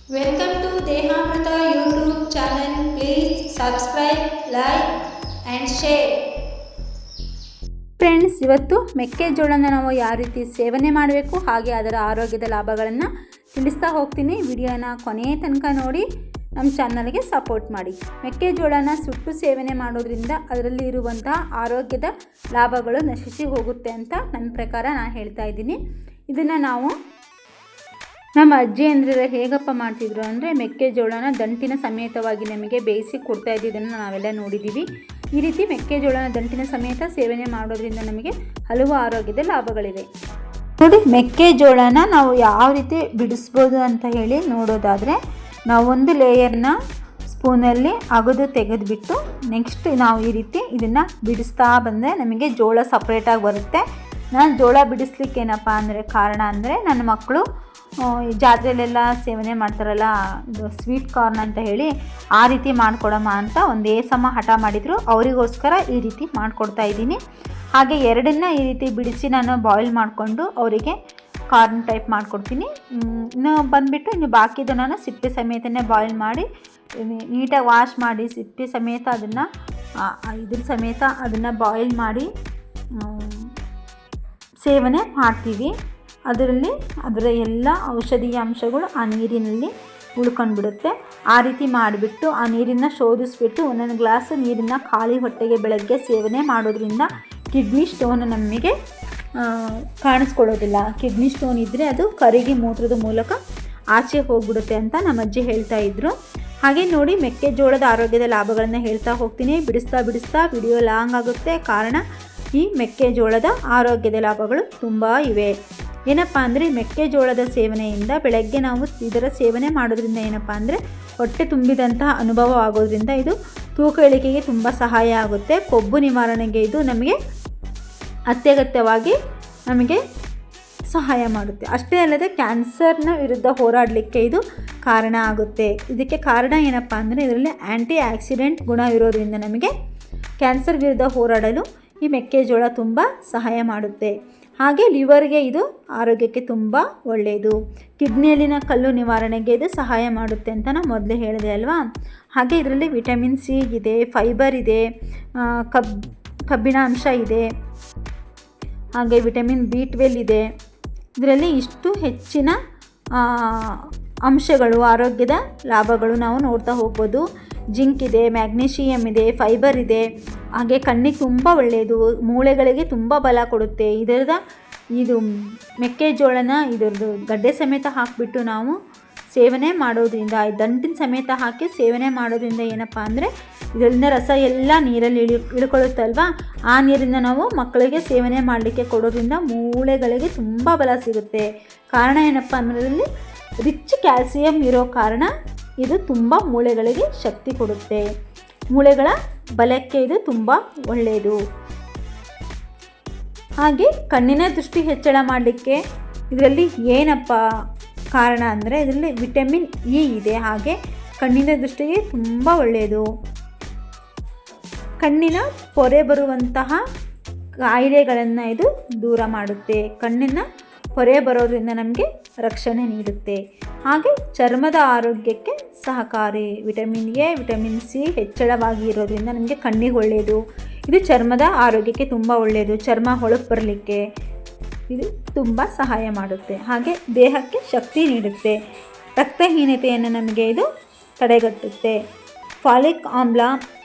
Welcome to Dehamrita YouTube channel. Please subscribe, like and share. Friends, ಇವತ್ತು ಮೆಕ್ಕೆಜೋಳನ ನಾವು ಯಾವ ರೀತಿ ಸೇವನೆ ಮಾಡಬೇಕು ಹಾಗೆ ಅದರ ಆರೋಗ್ಯದ ಲಾಭಗಳನ್ನು ತಿಳಿಸ್ತಾ ಹೋಗ್ತೀನಿ. ವಿಡಿಯೋನ ಕೊನೆಯ ತನಕ ನೋಡಿ ನಮ್ಮ ಚಾನಲ್ಗೆ ಸಪೋರ್ಟ್ ಮಾಡಿ. ಮೆಕ್ಕೆಜೋಳನ ಸುಟ್ಟು ಸೇವನೆ ಮಾಡೋದ್ರಿಂದ ಅದರಲ್ಲಿ ಇರುವಂತಹ ಆರೋಗ್ಯದ ಲಾಭಗಳು ನಶಿಸಿ ಹೋಗುತ್ತೆ ಅಂತ ನನ್ನ ಪ್ರಕಾರ ನಾನು ಹೇಳ್ತಾ ಇದ್ದೀನಿ. ಇದನ್ನು ನಾವು ನಮ್ಮ ಅಜ್ಜಿ ಅಂದರೆ ಹೇಗಪ್ಪ ಮಾಡ್ತಿದ್ರು ಅಂದರೆ ಮೆಕ್ಕೆಜೋಳನ ದಂಟಿನ ಸಮೇತವಾಗಿ ನಮಗೆ ಬೇಯಿಸಿ ಕೊಡ್ತಾ ಇದ್ದಿದ್ದನ್ನು ನಾವೆಲ್ಲ ನೋಡಿದ್ದೀವಿ. ಈ ರೀತಿ ಮೆಕ್ಕೆಜೋಳನ ದಂಟಿನ ಸಮೇತ ಸೇವನೆ ಮಾಡೋದ್ರಿಂದ ನಮಗೆ ಹಲವು ಆರೋಗ್ಯದ ಲಾಭಗಳಿವೆ. ನೋಡಿ, ಮೆಕ್ಕೆಜೋಳನ ನಾವು ಯಾವ ರೀತಿ ಬಿಡಿಸ್ಬೋದು ಅಂತ ಹೇಳಿ ನೋಡೋದಾದರೆ, ನಾವು ಒಂದು ಲೇಯರ್ನ ಸ್ಪೂನಲ್ಲಿ ಅಗದು ತೆಗೆದುಬಿಟ್ಟು ನೆಕ್ಸ್ಟ್ ನಾವು ಈ ರೀತಿ ಇದನ್ನು ಬಿಡಿಸ್ತಾ ಬಂದರೆ ನಮಗೆ ಜೋಳ ಸಪ್ರೇಟಾಗಿ ಬರುತ್ತೆ. ನಾನು ಜೋಳ ಬಿಡಿಸ್ಲಿಕ್ಕೆ ಏನಪ್ಪ ಅಂದರೆ ಕಾರಣ ಅಂದರೆ ನನ್ನ ಮಕ್ಕಳು ಜಾತ್ರೆಯಲ್ಲೆಲ್ಲ ಸೇವನೆ ಮಾಡ್ತಾರಲ್ಲ, ಇದು ಸ್ವೀಟ್ ಕಾರ್ನ್ ಅಂತ ಹೇಳಿ ಆ ರೀತಿ ಮಾಡಿಕೊಡಮ್ಮ ಅಂತ ಒಂದೇ ಸಮ ಹಠ ಮಾಡಿದರು. ಅವರಿಗೋಸ್ಕರ ಈ ರೀತಿ ಮಾಡಿಕೊಡ್ತಾ ಇದ್ದೀನಿ. ಹಾಗೆ ಎರಡನ್ನ ಈ ರೀತಿ ಬಿಡಿಸಿ ನಾನು ಬಾಯ್ಲ್ ಮಾಡಿಕೊಂಡು ಅವರಿಗೆ ಕಾರ್ನ್ ಟೈಪ್ ಮಾಡಿಕೊಡ್ತೀನಿ. ಇನ್ನು ಬಂದುಬಿಟ್ಟು ಇನ್ನು ಬಾಕಿದು ನಾನು ಸಿಪ್ಪೆ ಸಮೇತನೇ ಬಾಯ್ಲ್ ಮಾಡಿ ನೀಟಾಗಿ ವಾಶ್ ಮಾಡಿ ಸಿಪ್ಪೆ ಸಮೇತ ಅದನ್ನು ಇದ್ರ ಸಮೇತ ಅದನ್ನು ಬಾಯ್ಲ್ ಮಾಡಿ ಸೇವನೆ ಮಾಡ್ತೀವಿ. ಅದರ ಎಲ್ಲ ಔಷಧೀಯ ಅಂಶಗಳು ಆ ನೀರಿನಲ್ಲಿ ಉಳ್ಕೊಂಡ್ಬಿಡುತ್ತೆ. ಆ ರೀತಿ ಮಾಡಿಬಿಟ್ಟು ಆ ನೀರನ್ನು ಶೋಧಿಸ್ಬಿಟ್ಟು ಒಂದೊಂದು ಗ್ಲಾಸ್ ನೀರನ್ನು ಖಾಲಿ ಹೊಟ್ಟೆಗೆ ಬೆಳಗ್ಗೆ ಸೇವನೆ ಮಾಡೋದ್ರಿಂದ ಕಿಡ್ನಿ ಸ್ಟೋನ್ ನಮಗೆ ಕಾಣಿಸ್ಕೊಳ್ಳೋದಿಲ್ಲ. ಕಿಡ್ನಿ ಸ್ಟೋನ್ ಇದ್ದರೆ ಅದು ಕರಗಿ ಮೂತ್ರದ ಮೂಲಕ ಆಚೆ ಹೋಗ್ಬಿಡುತ್ತೆ ಅಂತ ನಮ್ಮ ಅಜ್ಜಿ ಹೇಳ್ತಾ ಇದ್ರು. ಹಾಗೆ ನೋಡಿ, ಮೆಕ್ಕೆಜೋಳದ ಆರೋಗ್ಯದ ಲಾಭಗಳನ್ನು ಹೇಳ್ತಾ ಹೋಗ್ತೀನಿ. ಬಿಡಿಸ್ತಾ ವಿಡಿಯೋ ಲಾಂಗ್ ಆಗುತ್ತೆ. ಕಾರಣ ಈ ಮೆಕ್ಕೆಜೋಳದ ಆರೋಗ್ಯದ ಲಾಭಗಳು ತುಂಬ ಇವೆ. ಏನಪ್ಪ ಅಂದರೆ ಮೆಕ್ಕೆಜೋಳದ ಸೇವನೆಯಿಂದ ಬೆಳಗ್ಗೆ ನಾವು ಇದರ ಸೇವನೆ ಮಾಡೋದ್ರಿಂದ ಏನಪ್ಪ ಅಂದರೆ ಹೊಟ್ಟೆ ತುಂಬಿದಂತಹ ಅನುಭವ ಆಗೋದ್ರಿಂದ ಇದು ತೂಕ ಇಳಿಕೆಗೆ ತುಂಬ ಸಹಾಯ ಆಗುತ್ತೆ. ಕೊಬ್ಬು ನಿವಾರಣೆಗೆ ಇದು ನಮಗೆ ಅತ್ಯಗತ್ಯವಾಗಿ ನಮಗೆ ಸಹಾಯ ಮಾಡುತ್ತೆ. ಅಷ್ಟೇ ಅಲ್ಲದೆ ಕ್ಯಾನ್ಸರ್ನ ವಿರುದ್ಧ ಹೋರಾಡಲಿಕ್ಕೆ ಇದು ಕಾರಣ ಆಗುತ್ತೆ. ಇದಕ್ಕೆ ಕಾರಣ ಏನಪ್ಪ ಅಂದರೆ ಇದರಲ್ಲಿ ಆ್ಯಂಟಿ ಆಕ್ಸಿಡೆಂಟ್ ಗುಣ ಇರೋದ್ರಿಂದ ನಮಗೆ ಕ್ಯಾನ್ಸರ್ ವಿರುದ್ಧ ಹೋರಾಡಲು ಈ ಮೆಕ್ಕೆಜೋಳ ತುಂಬ ಸಹಾಯ ಮಾಡುತ್ತೆ. ಹಾಗೆ ಲಿವರ್ಗೆ ಇದು ಆರೋಗ್ಯಕ್ಕೆ ತುಂಬ ಒಳ್ಳೆಯದು. ಕಿಡ್ನಿಯಲ್ಲಿನ ಕಲ್ಲು ನಿವಾರಣೆಗೆ ಇದು ಸಹಾಯ ಮಾಡುತ್ತೆ ಅಂತ ನಾನು ಮೊದಲೇ ಹೇಳಿದೆ ಅಲ್ವಾ. ಹಾಗೆ ಇದರಲ್ಲಿ ವಿಟಮಿನ್ ಸಿ ಇದೆ, ಫೈಬರ್ ಇದೆ, ಕಬ್ಬಿಣ ಅಂಶ ಇದೆ, ಹಾಗೆ ವಿಟಮಿನ್ B12 ಇದೆ. ಇದರಲ್ಲಿ ಇಷ್ಟು ಹೆಚ್ಚಿನ ಅಂಶಗಳು, ಆರೋಗ್ಯದ ಲಾಭಗಳು ನಾವು ನೋಡ್ತಾ ಹೋಗ್ಬೋದು. ಜಿಂಕ್ ಇದೆ, ಮ್ಯಾಗ್ನೀಷಿಯಮ್ ಇದೆ, ಫೈಬರ್ ಇದೆ. ಹಾಗೆ ಕಣ್ಣಿಗೆ ತುಂಬ ಒಳ್ಳೆಯದು, ಮೂಳೆಗಳಿಗೆ ತುಂಬ ಬಲ ಕೊಡುತ್ತೆ. ಇದು ಮೆಕ್ಕೆಜೋಳನ ಇದರದ್ದು ಗಡ್ಡೆ ಸಮೇತ ಹಾಕಿಬಿಟ್ಟು ನಾವು ಸೇವನೆ ಮಾಡೋದ್ರಿಂದ, ದಂಟಿನ ಸಮೇತ ಹಾಕಿ ಸೇವನೆ ಮಾಡೋದ್ರಿಂದ ಏನಪ್ಪ ಅಂದರೆ ಇದರಿಂದ ರಸ ಎಲ್ಲ ನೀರಲ್ಲಿ ಇಳ್ಕೊಳ್ಳುತ್ತಲ್ವ, ಆ ನೀರಿಂದ ನಾವು ಮಕ್ಕಳಿಗೆ ಸೇವನೆ ಮಾಡಲಿಕ್ಕೆ ಕೊಡೋದ್ರಿಂದ ಮೂಳೆಗಳಿಗೆ ತುಂಬ ಬಲ ಸಿಗುತ್ತೆ. ಕಾರಣ ಏನಪ್ಪ ಅಂದರೆ ಇದರಲ್ಲಿ ರಿಚ್ ಕ್ಯಾಲ್ಸಿಯಂ ಇರೋ ಕಾರಣ ಇದು ತುಂಬ ಮೂಳೆಗಳಿಗೆ ಶಕ್ತಿ ಕೊಡುತ್ತೆ. ಮೂಳೆಗಳ ಬಲಕ್ಕೆ ಇದು ತುಂಬ ಒಳ್ಳೆಯದು. ಹಾಗೆ ಕಣ್ಣಿನ ದೃಷ್ಟಿ ಹೆಚ್ಚಳ ಮಾಡಲಿಕ್ಕೆ ಇದರಲ್ಲಿ ಏನಪ್ಪ ಕಾರಣ ಅಂದರೆ ಇದರಲ್ಲಿ ವಿಟಮಿನ್ ಇ ಇದೆ. ಹಾಗೆ ಕಣ್ಣಿನ ದೃಷ್ಟಿಗೆ ತುಂಬ ಒಳ್ಳೆಯದು. ಕಣ್ಣಿನ ಪೊರೆ ಬರುವಂತಹ ಕಾಯಿಲೆಗಳನ್ನು ಇದು ದೂರ ಮಾಡುತ್ತೆ. ಕಣ್ಣಿನ ಪೊರೆ ಬರೋದ್ರಿಂದ ನಮಗೆ ರಕ್ಷಣೆ ನೀಡುತ್ತೆ. ಹಾಗೆ ಚರ್ಮದ ಆರೋಗ್ಯಕ್ಕೆ ಸಹಕಾರಿ. ವಿಟಮಿನ್ ಎ, ವಿಟಮಿನ್ ಸಿ ಹೆಚ್ಚಳವಾಗಿ ಇರೋದ್ರಿಂದ ನಮಗೆ ಕಣ್ಣಿಗೆ ಒಳ್ಳೆಯದು. ಇದು ಚರ್ಮದ ಆರೋಗ್ಯಕ್ಕೆ ತುಂಬ ಒಳ್ಳೆಯದು. ಚರ್ಮ ಹೊಳಪು ಬರಲಿಕ್ಕೆ ಇದು ತುಂಬ ಸಹಾಯ ಮಾಡುತ್ತೆ. ಹಾಗೆ ದೇಹಕ್ಕೆ ಶಕ್ತಿ ನೀಡುತ್ತೆ. ರಕ್ತಹೀನತೆಯನ್ನು ನಮಗೆ ಇದು ತಡೆಗಟ್ಟುತ್ತೆ. ಫಾಲಿಕ್ ಆಮ್ಲ,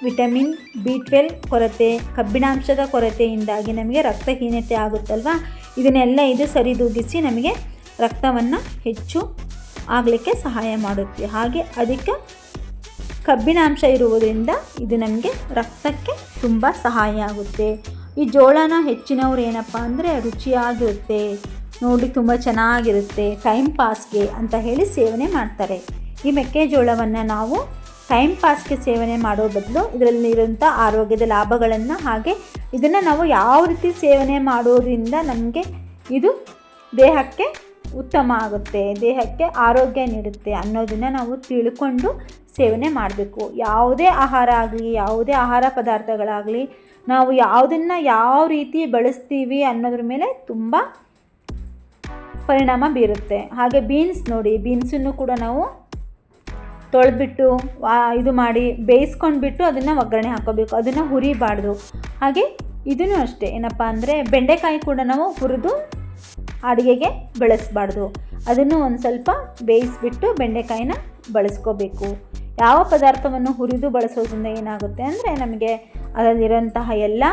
ವಿಟಮಿನ್ B12 ಕೊರತೆ, ಕಬ್ಬಿಣಾಂಶದ ಕೊರತೆಯಿಂದಾಗಿ ನಮಗೆ ರಕ್ತಹೀನತೆ ಆಗುತ್ತಲ್ವ, ಇದನ್ನೆಲ್ಲ ಇದು ಸರಿದೂಗಿಸಿ ನಮಗೆ ರಕ್ತವನ್ನು ಹೆಚ್ಚು ಆಗಲಿಕ್ಕೆ ಸಹಾಯ ಮಾಡುತ್ತೆ. ಹಾಗೆ ಅದಕ್ಕೆ ಕಬ್ಬಿಣಾಂಶ ಇರುವುದರಿಂದ ಇದು ನಮಗೆ ರಕ್ತಕ್ಕೆ ತುಂಬ ಸಹಾಯ ಆಗುತ್ತೆ. ಈ ಜೋಳನ ಹೆಚ್ಚಿನವರು ಏನಪ್ಪ ಅಂದರೆ ರುಚಿಯಾಗಿರುತ್ತೆ, ನೋಡಿ ತುಂಬ ಚೆನ್ನಾಗಿರುತ್ತೆ, ಟೈಮ್ ಪಾಸ್ಗೆ ಅಂತ ಹೇಳಿ ಸೇವನೆ ಮಾಡ್ತಾರೆ. ಈ ಮೆಕ್ಕೆಜೋಳವನ್ನು ನಾವು ಟೈಮ್ ಪಾಸ್ಗೆ ಸೇವನೆ ಮಾಡೋ ಬದಲು ಇದರಲ್ಲಿರೋಂಥ ಆರೋಗ್ಯದ ಲಾಭಗಳನ್ನು, ಹಾಗೆ ಇದನ್ನು ನಾವು ಯಾವ ರೀತಿ ಸೇವನೆ ಮಾಡೋದ್ರಿಂದ ನಮಗೆ ಇದು ದೇಹಕ್ಕೆ ಉತ್ತಮ ಆಗುತ್ತೆ, ದೇಹಕ್ಕೆ ಆರೋಗ್ಯ ನೀಡುತ್ತೆ ಅನ್ನೋದನ್ನು ನಾವು ತಿಳ್ಕೊಂಡು ಸೇವನೆ ಮಾಡಬೇಕು. ಯಾವುದೇ ಆಹಾರ ಆಗಲಿ, ಯಾವುದೇ ಆಹಾರ ಪದಾರ್ಥಗಳಾಗಲಿ ನಾವು ಯಾವುದನ್ನು ಯಾವ ರೀತಿ ಬಳಸ್ತೀವಿ ಅನ್ನೋದ್ರ ಮೇಲೆ ತುಂಬ ಪರಿಣಾಮ ಬೀರುತ್ತೆ. ಹಾಗೆ ಬೀನ್ಸ್ ನೋಡಿ, ಬೀನ್ಸನ್ನು ಕೂಡ ನಾವು ತೊಳೆದ್ಬಿಟ್ಟು ಇದು ಮಾಡಿ ಬೇಯಿಸ್ಕೊಂಡ್ಬಿಟ್ಟು ಅದನ್ನು ಒಗ್ಗರಣೆ ಹಾಕೋಬೇಕು, ಅದನ್ನು ಹುರಿಬಾರ್ದು. ಹಾಗೆ ಇದೂ ಅಷ್ಟೇ, ಏನಪ್ಪ ಅಂದರೆ ಬೆಂಡೆಕಾಯಿ ಕೂಡ ನಾವು ಹುರಿದು ಅಡುಗೆಗೆ ಬಳಸಬಾರ್ದು, ಅದನ್ನು ಒಂದು ಸ್ವಲ್ಪ ಬೇಯಿಸಿಬಿಟ್ಟು ಬೆಂಡೆಕಾಯಿನ ಬಳಸ್ಕೋಬೇಕು. ಯಾವ ಪದಾರ್ಥವನ್ನು ಹುರಿದು ಬಳಸೋದ್ರಿಂದ ಏನಾಗುತ್ತೆ ಅಂದರೆ ನಮಗೆ ಅದರಲ್ಲಿರೋಂತಹ ಎಲ್ಲ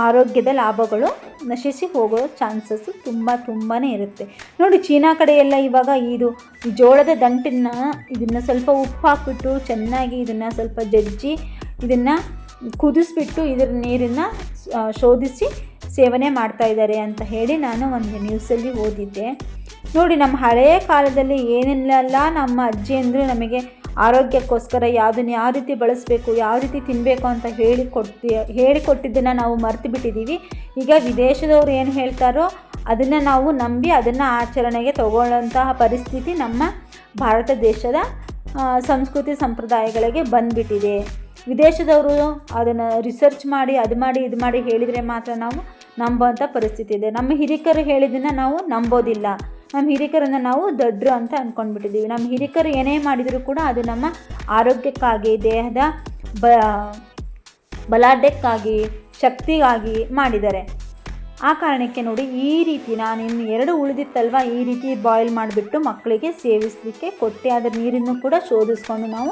ಆರೋಗ್ಯದ ಲಾಭಗಳು ನಶಿಸಿ ಹೋಗೋ ಚಾನ್ಸಸ್ಸು ತುಂಬಾ ಇರುತ್ತೆ. ನೋಡಿ, ಚೀನಾ ಕಡೆ ಎಲ್ಲ ಇವಾಗ ಈ ಜೋಳದ ಇದನ್ನು ಸ್ವಲ್ಪ ಉಪ್ಪು ಹಾಕ್ಬಿಟ್ಟು ಚೆನ್ನಾಗಿ ಇದನ್ನು ಸ್ವಲ್ಪ ಜಜ್ಜಿ ಇದನ್ನು ಕುದಿಸ್ಬಿಟ್ಟು ಇದರ ನೀರನ್ನು ಶೋಧಿಸಿ ಸೇವನೆ ಮಾಡ್ತಾಯಿದ್ದಾರೆ ಅಂತ ಹೇಳಿ ನಾನು ಒಂದು ನ್ಯೂಸಲ್ಲಿ ಓದಿದ್ದೆ. ನೋಡಿ, ನಮ್ಮ ಹಳೆಯ ಕಾಲದಲ್ಲಿ ಏನೆಲ್ಲ ನಮ್ಮ ಅಜ್ಜಿಯಂದರು ನಮಗೆ ಆರೋಗ್ಯಕ್ಕೋಸ್ಕರ ಯಾವುದನ್ನು ಯಾವ ರೀತಿ ಬಳಸಬೇಕು, ಯಾವ ರೀತಿ ತಿನ್ನಬೇಕು ಅಂತ ಹೇಳಿಕೊಟ್ಟಿದ್ದನ್ನು ನಾವು ಮರ್ತು ಬಿಟ್ಟಿದ್ದೀವಿ. ಈಗ ವಿದೇಶದವ್ರು ಏನು ಹೇಳ್ತಾರೋ ಅದನ್ನು ನಾವು ನಂಬಿ ಅದನ್ನು ಆಚರಣೆಗೆ ತಗೊಳ್ಳೋಂತಹ ಪರಿಸ್ಥಿತಿ ನಮ್ಮ ಭಾರತ ದೇಶದ ಸಂಸ್ಕೃತಿ ಸಂಪ್ರದಾಯಗಳಿಗೆ ಬಂದುಬಿಟ್ಟಿದೆ. ವಿದೇಶದವರು ಅದನ್ನು ರಿಸರ್ಚ್ ಮಾಡಿ ಇದು ಮಾಡಿ ಹೇಳಿದರೆ ಮಾತ್ರ ನಾವು ನಂಬೋಂಥ ಪರಿಸ್ಥಿತಿ ಇದೆ. ನಮ್ಮ ಹಿರಿಕರು ಹೇಳಿದ್ದನ್ನು ನಾವು ನಂಬೋದಿಲ್ಲ. ನಮ್ಮ ಹಿರಿಕರನ್ನು ನಾವು ದೊಡ್ಡರು ಅಂತ ಅಂದ್ಕೊಂಡ್ಬಿಟ್ಟಿದ್ದೀವಿ. ನಮ್ಮ ಹಿರಿಕರು ಏನೇ ಮಾಡಿದರೂ ಕೂಡ ಅದು ನಮ್ಮ ಆರೋಗ್ಯಕ್ಕಾಗಿ, ದೇಹದ ಬಲಾಢ್ಯಕ್ಕಾಗಿ, ಶಕ್ತಿಗಾಗಿ ಮಾಡಿದ್ದಾರೆ. ಆ ಕಾರಣಕ್ಕೆ ನೋಡಿ, ಈ ರೀತಿ ನಾನು ಇನ್ನು 2 ಉಳಿದಿತ್ತಲ್ವ, ಈ ರೀತಿ ಬಾಯ್ಲ್ ಮಾಡಿಬಿಟ್ಟು ಮಕ್ಕಳಿಗೆ ಸೇವಿಸಲಿಕ್ಕೆ ಕೊಟ್ಟೆ. ಅದರ ನೀರನ್ನು ಕೂಡ ಶೋಧಿಸ್ಕೊಂಡು ನಾವು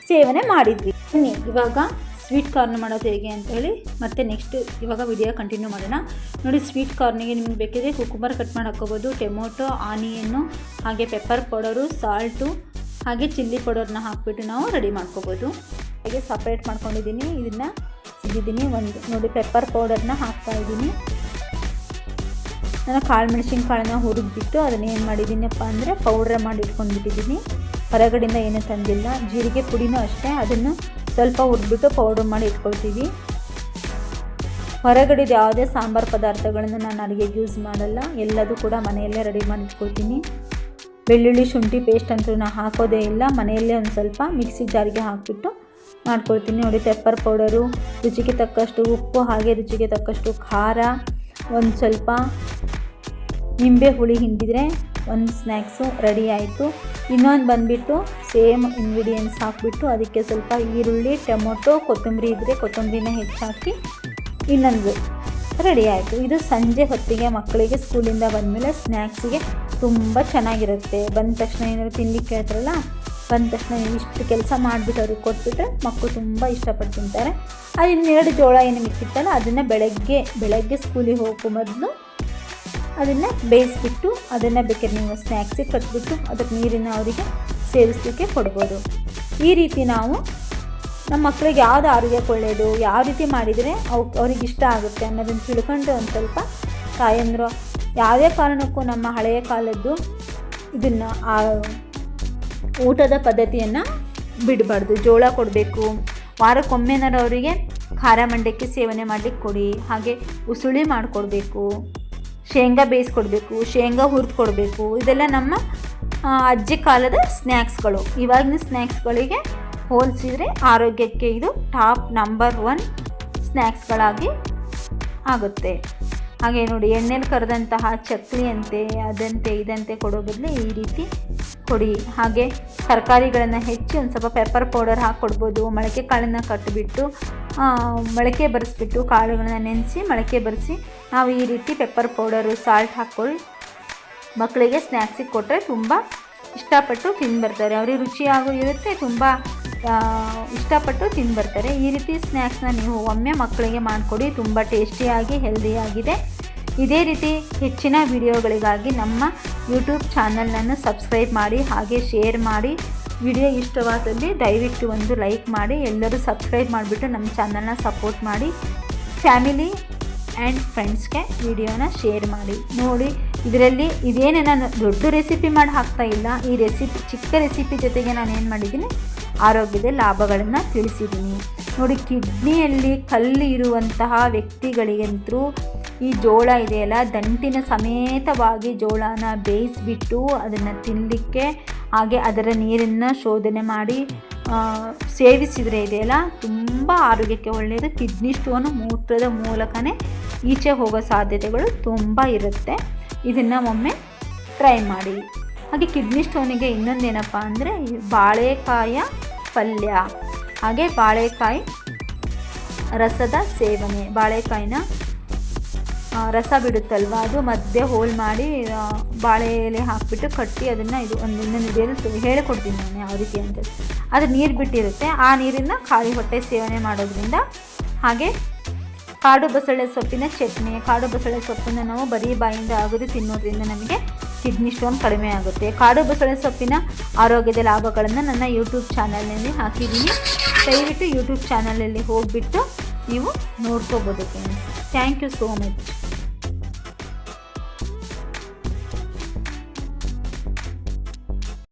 ಸೇವನೆ ಮಾಡಿದ್ವಿ. ಬನ್ನಿ ಇವಾಗ ಸ್ವೀಟ್ ಕಾರ್ನ್ ಮಾಡೋದು ಹೇಗೆ ಅಂತೇಳಿ ಮತ್ತೆ ನೆಕ್ಸ್ಟ್ ಇವಾಗ ವಿಡಿಯೋ ಕಂಟಿನ್ಯೂ ಮಾಡೋಣ. ನೋಡಿ, ಸ್ವೀಟ್ ಕಾರ್ನಿಗೆ ನಿಮ್ಗೆ ಬೇಕಿದ್ರೆ ಕುಕುಂಬರ್ ಕಟ್ ಮಾಡಿ ಹಾಕ್ಕೋಬೋದು, ಟೊಮೊಟೊ, ಆನಿಯನ್ನು, ಹಾಗೆ ಪೆಪ್ಪರ್ ಪೌಡರು, ಸಾಲ್ಟು, ಹಾಗೆ ಚಿಲ್ಲಿ ಪೌಡರ್ನ ಹಾಕಿಬಿಟ್ಟು ನಾವು ರೆಡಿ ಮಾಡ್ಕೋಬೋದು. ಹಾಗೆ ಸಪ್ರೇಟ್ ಮಾಡ್ಕೊಂಡಿದ್ದೀನಿ, ಇದನ್ನು ಸಿಗಿದ್ದೀನಿ. ನೋಡಿ, ಪೆಪ್ಪರ್ ಪೌಡರ್ನ ಹಾಕ್ತಾಯಿದ್ದೀನಿ. ನಾನು ಕಾಳು ಮೆಣಸಿನ್ಕಾಳನ್ನ ಹುರಿದ್ಬಿಟ್ಟು ಅದನ್ನು ಏನು ಮಾಡಿದ್ದೀನಪ್ಪ ಅಂದರೆ ಪೌಡ್ರ್ ಮಾಡಿ ಇಟ್ಕೊಂಡ್ಬಿಟ್ಟಿದ್ದೀನಿ. ಹೊರಗಡೆಯಿಂದ ಏನೂ ತಂದಿಲ್ಲ. ಜೀರಿಗೆ ಪುಡಿನೂ ಅಷ್ಟೇ, ಅದನ್ನು ಸ್ವಲ್ಪ ಹುರಿದ್ಬಿಟ್ಟು ಪೌಡ್ರ್ ಮಾಡಿ ಇಟ್ಕೊಳ್ತೀವಿ. ಹೊರಗಡೆದು ಯಾವುದೇ ಸಾಂಬಾರು ಪದಾರ್ಥಗಳನ್ನು ನಾನು ಅಡುಗೆಗೆ ಯೂಸ್ ಮಾಡಲ್ಲ, ಎಲ್ಲದೂ ಕೂಡ ಮನೆಯಲ್ಲೇ ರೆಡಿ ಮಾಡಿ ಇಟ್ಕೊಳ್ತೀನಿ. ಬೆಳ್ಳುಳ್ಳಿ ಶುಂಠಿ ಪೇಸ್ಟ್ ಅಂತೂ ನಾನು ಹಾಕೋದೇ ಇಲ್ಲ, ಮನೆಯಲ್ಲೇ ಒಂದು ಸ್ವಲ್ಪ ಮಿಕ್ಸಿ ಜಾರಿಗೆ ಹಾಕಿಬಿಟ್ಟು ಮಾಡ್ಕೊಳ್ತೀನಿ. ನೋಡಿ, ಪೆಪ್ಪರ್ ಪೌಡರು, ರುಚಿಗೆ ತಕ್ಕಷ್ಟು ಉಪ್ಪು, ಹಾಗೆ ರುಚಿಗೆ ತಕ್ಕಷ್ಟು ಖಾರ, ಒಂದು ಸ್ವಲ್ಪ ನಿಂಬೆ ಹುಳಿ ಹಿಂಡಿದರೆ ಒಂದು ಸ್ನ್ಯಾಕ್ಸು ರೆಡಿ ಆಯಿತು. ಇನ್ನೊಂದು ಬಂದುಬಿಟ್ಟು ಸೇಮ್ ಇಂಗ್ರೀಡಿಯೆಂಟ್ಸ್ ಹಾಕಿಬಿಟ್ಟು ಅದಕ್ಕೆ ಸ್ವಲ್ಪ ಈರುಳ್ಳಿ, ಟೊಮೊಟೊ, ಕೊತ್ತಂಬರಿ ಇದ್ದರೆ ಕೊತ್ತಂಬರಿನ ಹೆಚ್ಚಾಕಿ ಇನ್ನೊಂದು ರೆಡಿ ಆಯಿತು. ಇದು ಸಂಜೆ ಹೊತ್ತಿಗೆ ಮಕ್ಕಳಿಗೆ ಸ್ಕೂಲಿಂದ ಬಂದಮೇಲೆ ಸ್ನ್ಯಾಕ್ಸಿಗೆ ತುಂಬ ಚೆನ್ನಾಗಿರುತ್ತೆ. ಬಂದ ತಕ್ಷಣ ಏನಾದ್ರು ತಿನ್ಲಿಕ್ಕೆ ಕೇಳ್ತಾರಲ್ಲ, ಬಂದ ತಕ್ಷಣ ಇಷ್ಟು ಕೆಲಸ ಮಾಡಿಬಿಟ್ಟು ಅವ್ರಿಗೆ ಕೊಟ್ಬಿಟ್ರೆ ಮಕ್ಕಳು ತುಂಬ ಇಷ್ಟಪಟ್ಟು ತಿಂತಾರೆ. ಅದು 2 ಜೋಳ ಏನು ಮಿಕ್ಕಿತ್ತಲ್ಲ ಅದನ್ನು ಬೆಳಗ್ಗೆ ಸ್ಕೂಲಿಗೆ ಹೋಗೋ ಮೊದಲು ಅದನ್ನು ಬೇಯಿಸ್ಬಿಟ್ಟು ಅದನ್ನು ಬೇಕಾದ್ರೆ ನೀವು ಸ್ನ್ಯಾಕ್ಸಿಗೆ ಕಟ್ಬಿಟ್ಟು ಅದಕ್ಕೆ ನೀರಿನ ಅವರಿಗೆ ಸೇವಿಸಲಿಕ್ಕೆ ಕೊಡ್ಬೋದು. ಈ ರೀತಿ ನಾವು ನಮ್ಮ ಮಕ್ಕಳಿಗೆ ಯಾವುದು ಆರೋಗ್ಯಕ್ಕೆ ಒಳ್ಳೆಯದು, ಯಾವ ರೀತಿ ಮಾಡಿದರೆ ಅವ್ರಿಗೆ ಇಷ್ಟ ಆಗುತ್ತೆ ಅನ್ನೋದನ್ನು ತಿಳ್ಕೊಂಡು ಒಂದು ಸ್ವಲ್ಪ ತಾಯಂದರು ಯಾವುದೇ ಕಾರಣಕ್ಕೂ ನಮ್ಮ ಹಳೆಯ ಕಾಲದ್ದು ಇದನ್ನು ಊಟದ ಪದ್ಧತಿಯನ್ನು ಬಿಡಬಾರ್ದು. ಜೋಳ ಕೊಡಬೇಕು, ವಾರಕ್ಕೊಮ್ಮೆನಾರು ಅವರಿಗೆ ಖಾರ ಮಂಡಕ್ಕಿ ಸೇವನೆ ಮಾಡಲಿಕ್ಕೆ ಕೊಡಿ. ಹಾಗೆ ಉಸುಳಿ ಮಾಡಿಕೊಡ್ಬೇಕು, ಶೇಂಗಾ ಬೇಯಿಸ್ಕೊಡ್ಬೇಕು, ಶೇಂಗಾ ಹುರಿದು ಕೊಡಬೇಕು. ಇದೆಲ್ಲ ನಮ್ಮ ಅಜ್ಜಿ ಕಾಲದ ಸ್ನ್ಯಾಕ್ಸ್ಗಳು. ಇವಾಗಿನ ಸ್ನ್ಯಾಕ್ಸ್ಗಳಿಗೆ ಹೋಲಿಸಿದರೆ ಆರೋಗ್ಯಕ್ಕೆ ಇದು ಟಾಪ್ ನಂಬರ್ 1 ಸ್ನ್ಯಾಕ್ಸ್ಗಳಾಗಿ ಆಗುತ್ತೆ. ಹಾಗೆ ನೋಡಿ, ಎಣ್ಣೆಲಿ ಕರೆದಂತಹ ಚಕ್ಲಿ ಅಂತೆ ಅದಂತೆ ಇದಂತೆ ಕೊಡೋ ಬದಲು ಈ ರೀತಿ ಕೊಡಿ. ಹಾಗೆ ತರಕಾರಿಗಳನ್ನು ಹೆಚ್ಚಿ ಒಂದು ಸ್ವಲ್ಪ ಪೆಪ್ಪರ್ ಪೌಡರ್ ಹಾಕಿ ಕೊಡ್ಬೋದು. ಮೊಳಕೆ ಕಾಳನ್ನು ಕಟ್ಟಿಬಿಟ್ಟು ಮೊಳಕೆ ಬರೆಸ್ಬಿಟ್ಟು ಕಾಳುಗಳನ್ನ ನೆನೆಸಿ ಮೊಳಕೆ ಬರೆಸಿ ನಾವು ಈ ರೀತಿ ಪೆಪ್ಪರ್ ಪೌಡರು, ಸಾಲ್ಟ್ ಹಾಕ್ಕೊಳ್ಳಿ ಮಕ್ಕಳಿಗೆ ಸ್ನ್ಯಾಕ್ಸಿಗೆ ಕೊಟ್ಟರೆ ತುಂಬ ಇಷ್ಟಪಟ್ಟು ತಿಂದುಬರ್ತಾರೆ. ಅವ್ರಿಗೆ ರುಚಿಯಾಗೂ ಇರುತ್ತೆ, ತುಂಬ ಇಷ್ಟಪಟ್ಟು ತಿಂದುಬರ್ತಾರೆ. ಈ ರೀತಿ ಸ್ನ್ಯಾಕ್ಸ್ನ ನೀವು ಒಮ್ಮೆ ಮಕ್ಕಳಿಗೆ ಮಾಡಿಕೊಡಿ, ತುಂಬ ಟೇಸ್ಟಿಯಾಗಿ ಹೆಲ್ದಿಯಾಗಿದೆ. ಇದೇ ರೀತಿ ಹೆಚ್ಚಿನ ವಿಡಿಯೋಗಳಿಗಾಗಿ ನಮ್ಮ ಯೂಟ್ಯೂಬ್ ಚಾನಲನ್ನು ಸಬ್ಸ್ಕ್ರೈಬ್ ಮಾಡಿ, ಹಾಗೆ ಶೇರ್ ಮಾಡಿ. ವಿಡಿಯೋ ಇಷ್ಟವಾದಲ್ಲಿ ದಯವಿಟ್ಟು ಒಂದು ಲೈಕ್ ಮಾಡಿ. ಎಲ್ಲರೂ ಸಬ್ಸ್ಕ್ರೈಬ್ ಮಾಡಿಬಿಟ್ಟು ನಮ್ಮ ಚಾನಲ್ನ ಸಪೋರ್ಟ್ ಮಾಡಿ. ಫ್ಯಾಮಿಲಿ ಆ್ಯಂಡ್ ಫ್ರೆಂಡ್ಸ್ಗೆ ವಿಡಿಯೋನ ಶೇರ್ ಮಾಡಿ. ನೋಡಿ, ಇದರಲ್ಲಿ ಇದೇನೇ ನಾನು ದೊಡ್ಡ ರೆಸಿಪಿ ಮಾಡಿ ಹಾಕ್ತಾ ಇಲ್ಲ. ಈ ಚಿಕ್ಕ ರೆಸಿಪಿ ಜೊತೆಗೆ ನಾನು ಏನು ಮಾಡಿದ್ದೀನಿ, ಆರೋಗ್ಯದ ಲಾಭಗಳನ್ನು ತಿಳಿಸಿದ್ದೀನಿ. ನೋಡಿ, ಕಿಡ್ನಿಯಲ್ಲಿ ಕಲ್ಲು ಇರುವಂತಹ ವ್ಯಕ್ತಿಗಳಿಗಂತೂ ಈ ಜೋಳ ಇದೆಯಲ್ಲ, ದಂಟಿನ ಸಮೇತವಾಗಿ ಜೋಳನ ಬೇಯಿಸಿಬಿಟ್ಟು ಅದನ್ನು ತಿನ್ನಲಿಕ್ಕೆ, ಹಾಗೆ ಅದರ ನೀರನ್ನು ಶೋಧನೆ ಮಾಡಿ ಸೇವಿಸಿದರೆ ಇದೆಯಲ್ಲ ತುಂಬ ಆರೋಗ್ಯಕ್ಕೆ ಒಳ್ಳೆಯದು. ಕಿಡ್ನಿ ಸ್ಟೋನು ಮೂತ್ರದ ಮೂಲಕನೇ ಈಚೆ ಹೋಗೋ ಸಾಧ್ಯತೆಗಳು ತುಂಬ ಇರುತ್ತೆ. ಇದನ್ನು ಒಮ್ಮೆ ಟ್ರೈ ಮಾಡಿ. ಹಾಗೆ ಕಿಡ್ನಿ ಸ್ಟೋನಿಗೆ ಇನ್ನೊಂದೇನಪ್ಪ ಅಂದರೆ ಬಾಳೆಕಾಯ ಪಲ್ಯ, ಹಾಗೆ ಬಾಳೆಕಾಯಿ ರಸದ ಸೇವನೆ. ಬಾಳೆಕಾಯಿನ ರಸ ಬಿಡುತ್ತಲ್ವ, ಅದು ಮಧ್ಯೆ ಹೋಲ್ ಮಾಡಿ ಬಾಳೆ ಎಲೆ ಹಾಕಿಬಿಟ್ಟು ಕಟ್ಟಿ ಅದನ್ನು ಇನ್ನೊಂದು ವಿಡಿಯೋಲಿ ಹೇಳಿಕೊಡ್ತೀನಿ ನಾನು ಯಾವ ರೀತಿ ಅಂತ. ಅದು ನೀರು ಬಿಟ್ಟಿರುತ್ತೆ, ಆ ನೀರನ್ನು ಖಾಲಿ ಹೊಟ್ಟೆ ಸೇವನೆ ಮಾಡೋದ್ರಿಂದ. ಹಾಗೆ ಕಾಡು ಬಸಳೆ ಸೊಪ್ಪಿನ ಚಟ್ನಿ. ಕಾಡು ಬಸಳೆ ಸೊಪ್ಪನ್ನು ನಾವು ಬರೀ ಬಾಯಿಂದ ಅಗದು ತಿನ್ನೋದ್ರಿಂದ ನಮಗೆ ಕಿಡ್ನಿ ಸ್ಟೋನ್ ಕಡಿಮೆ ಆಗುತ್ತೆ. ಕಾಡು ಬಸಳೆ ಸೊಪ್ಪಿನ ಆರೋಗ್ಯದ ಲಾಭಗಳನ್ನು ನನ್ನ ಯೂಟ್ಯೂಬ್ ಚಾನಲ್ನಲ್ಲಿ ಹಾಕಿದ್ದೀನಿ. ದಯವಿಟ್ಟು ಯೂಟ್ಯೂಬ್ ಚಾನಲಲ್ಲಿ ಹೋಗಿಬಿಟ್ಟು ನೀವು ನೋಡ್ಕೋಬೋದು friends. Thank you so much.